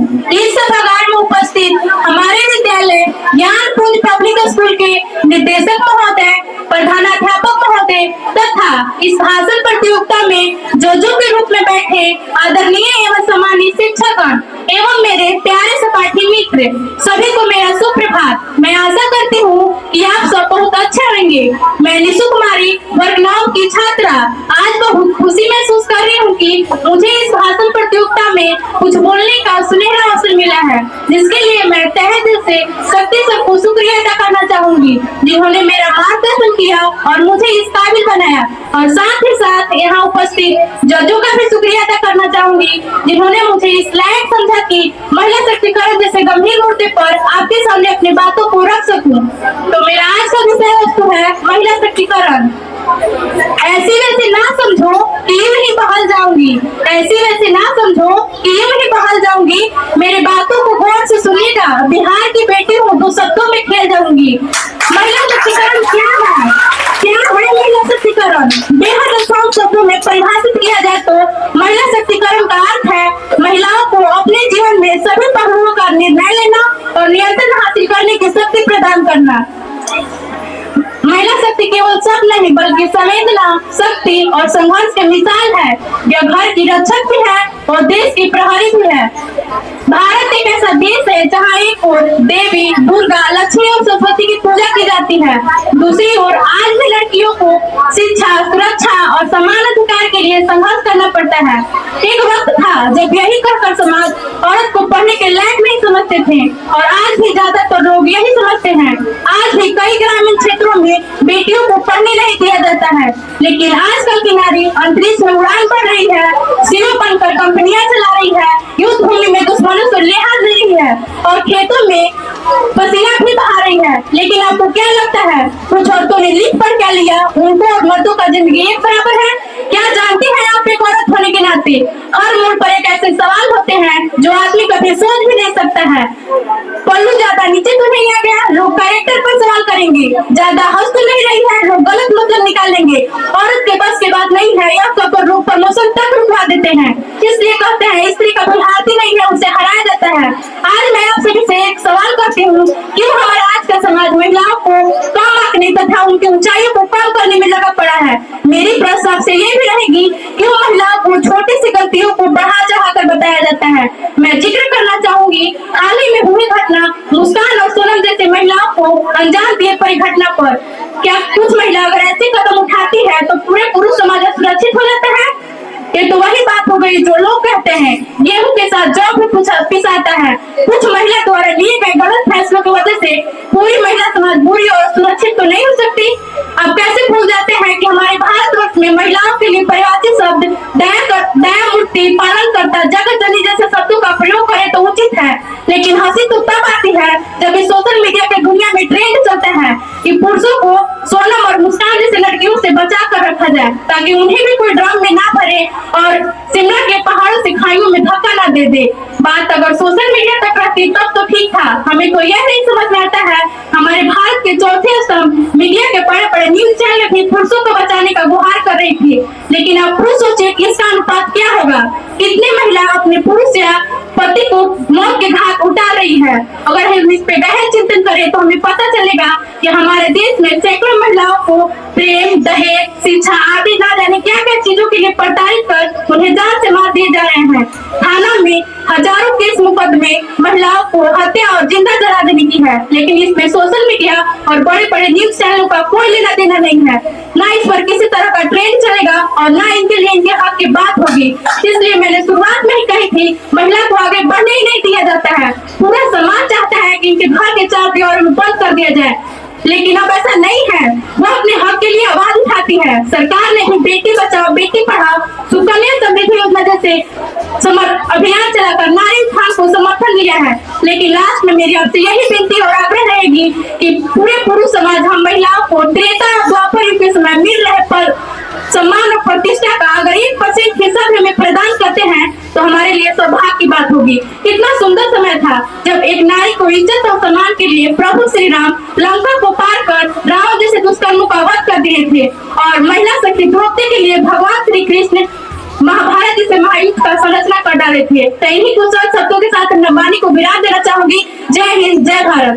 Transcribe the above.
इस सभागार में उपस्थित हमारे विद्यालय ज्ञानपुंज पब्लिक स्कूल के निदेशक महोदय, प्रधानाध्यापक महोदय तथा इस भाषण प्रतियोगिता में जजों के रूप में बैठे आदरणीय एवं सम्मानित शिक्षकगण एवं मेरे प्यारे सहपाठी मित्र, सभी को मेरा सुप्रभात। मैं आशा करती हूँ कि आप सब बहुत अच्छे होंगे। मैं निशु कुमारी वर्ग 9 की छात्रा आज बहुत खुशी महसूस कर रही हूँ कि मुझे इस भाषण प्रतियोगिता में कुछ बोलने का सुनहरा अवसर मिला है, जिसके लिए मैं तहे दिल से शक्ति सबको शुक्रिया अदा करना चाहूंगी, जिन्होंने मेरा मार्गदर्शन किया और मुझे इस काबिल बनाया। और साथ ही साथ यहाँ उपस्थित जजों का भी शुक्रिया अदा करना चाहूंगी, जिन्होंने मुझे इस लायक समझा कि महिला सशक्तिकरण जैसे गंभीर मुद्दे पर आपके सामने अपनी बातों को रख सकूं। तो मेरा आज का विषय वस्तु है महिला सशक्तिकरण। ऐसी वैसे ना समझो कि यूं ही बहल जाऊंगी, ऐसी वैसे ना समझो कि यूं ही बहल जाऊंगी। मेरे बातों को गौर से सुनिएगा, बिहार की बेटी हूँ, 2 शब्दों में खेल जाऊंगी। महिला सशक्तिकरण क्या है? क्या है महिला सशक्तिकरण? बेहद आसान शब्दों में परिभाषित किया जाए तो महिला शक्तिकरण का अर्थ है महिलाओं को अपने जीवन में सभी पहलुओं का निर्णय लेना और नियंत्रण हासिल करने की शक्ति प्रदान करना। महिला शक्ति केवल शब्द नहीं बल्कि संवेदना, शक्ति और संघर्ष की मिसाल है। यह घर की रक्षक भी है और देश की प्रहरी भी है। भारत एक ऐसा देश है जहाँ एक ओर देवी दुर्गा, लक्ष्मी और सरस्वती की पूजा की जाती है, दूसरी ओर आज भी लड़कियों को शिक्षा, सुरक्षा और समान अधिकार के लिए संघर्ष करना पड़ता है। एक वक्त था जब यही कहकर समाज औरत को पढ़ने के लायक नहीं समझते थे और आज भी ज्यादातर लोग यही समझते हैं। आज भी कई ग्रामीण क्षेत्रों में बेटियों को पढ़ने नहीं दिया जाता है, लेकिन आजकल की नारी अंतरिक्ष में उड़ान भर रही है, सीमा बनकर कंपनियां चला रही है, युद्ध भूमि में दुश्मनों से लिहाज ले रही है और खेतों में पसीना भी बहा रही है। लेकिन आपको क्या लगता है कुछ औरतों ने लिख पढ़ क्या लिया? उनको और मर्दों का जिंदगी एक बराबर है? क्या जानती हैं आप एक औरत होने के नाते हर मोड़ पर एक ऐसे सवाल होते हैं जो आदमी कभी सोच भी नहीं सकता है। पल्लू ज्यादा नीचे तो नहीं आ गया? लोग कैरेक्टर पर सवाल करेंगे। ज्यादा हंस तो नहीं रही है? लोग गलत मतलब निकाल लेंगे। औरत के बस की बात नहीं है, यह कपर लोग प्रमोशन तक रुकवा देते हैं। इसलिए कहते हैं स्त्री का कोई हाथ ही नहीं है, उसे हराया जाता है। आज मैं आप सभी से एक सवाल करती हूँ, क्यों हमारा आज का समाज महिलाओं को कम आंकने तथा उनकी ऊंचाइयों को कम करने में लगा पड़ा है? मेरी प्रश्न आपसे ये भी रहेगी, क्यों महिलाओं को छोटी सी गलतियों को बढ़ा चढ़ा कर बताया जाता है? मैं जिक्र करना चाहूंगी हाल ही में हुई घटना मुस्कान और सोनम जैसे महिलाओं को अंजाम दिए परिघटना पर। क्या कुछ महिला अगर ऐसे कदम उठाती है तो पूरे पुरुष समाज सुरक्षित हो जाता है? ये तो वही बात हो गई जो लोग कहते हैं गेहूं के साथ जौ भी पिसाता है। कुछ महिला द्वारा लिए गए गलत फैसलों की वजह से पूरी महिला समाज बुरी और सुरक्षित तो नहीं हो सकती। अब कैसे भूल जाते हैं कि हमारे भारतवर्ष में महिलाओं के लिए परिभाषित शब्द दया मूर्ति, पालन करता, जगत जननी जैसे शब्दों का प्रयोग करें तो उचित है। लेकिन हंसी तो तब आती है जब इस सोशल मीडिया के दुनिया में ट्रेंड चलता है कि पुरुषों को सोनम और मुस्कान जैसे लड़कियों से बचा कर रखा जाए ताकि उन्हें भी कोई ड्रम में ना भरे और शिमला के पहाड़ों से खाइयों में धक्का ना दे दे। बात अगर सोशल मीडिया तक रहती तब तो ठीक था। हमें तो यह नहीं समझ में आता है हमारे भारत के चौथे स्तंभ मीडिया के बड़े बड़े न्यूज चैनल भी पुरुषों को बचाने का गुहार कर रही थी, लेकिन अब पुरुष सोचे कि इसका अनुपात क्या होगा? कितनी महिला अपने पुरुष या पति को मौत के घाट उतार रही है? अगर हम इस पे गहन चिंतन करें तो हमें पता चलेगा कि हमारे देश में सैकड़ों महिलाओं को प्रेम, दहेज, शिक्षा आदि ना जाने क्या क्या चीजों के लिए प्रताड़ित कर उन्हें जान से मार दिए जा रहे हैं। थाना में हजारों केस मुकदमे महिलाओं को हत्या और जिंदा जला देने की है, लेकिन इसमें सोशल मीडिया और बड़े बड़े न्यूज चैनलों का कोई लेना देना नहीं है। ना इस पर किसी तरह का ट्रेंड चलेगा और ना इनके लिए इनके हक की बात होगी। इसलिए मैंने शुरुआत में ही कही थी महिला को आगे बढ़ने ही नहीं दिया जाता है। पूरा समाज चाहता है कि इनके घर के चार दीवारों में बंद कर दिया जाए, लेकिन अब ऐसा नहीं है। वो अपने हक के लिए आवाज उठाती है। सरकार ने ही बेटी बचाओ बेटी पढ़ाओ, सुकन्या समृद्धि योजना जैसे अभियान चलाकर नारी उत्थान को समर्थन दिया है, लेकिन लास्ट में मेरी आपसे यही विनती और आग्रह रहेगी कि पूरे पुरुष समाज हम महिलाओं को त्रेता और द्वापर युग के समय मिल रहे पर सम्मान और प्रतिष्ठा का अगर 1% हिस्सा हमें प्रदान करते हैं तो हमारे लिए सौभाग्य की बात होगी। कितना सुंदर समय था जब एक नारी को इज्जत और सम्मान के लिए प्रभु श्री राम लंका को पार कर रावण जैसे दुष्कर्मों का वध कर दिए थे और महिला शक्ति द्रौपदी के लिए भगवान श्री कृष्ण महाभारत इसे महायुद्ध का संरचना कर डाले थे। तो इन्हीं कुछ शब्दों के साथ वाणी को विराम देना चाहूंगी। जय हिंद, जय भारत।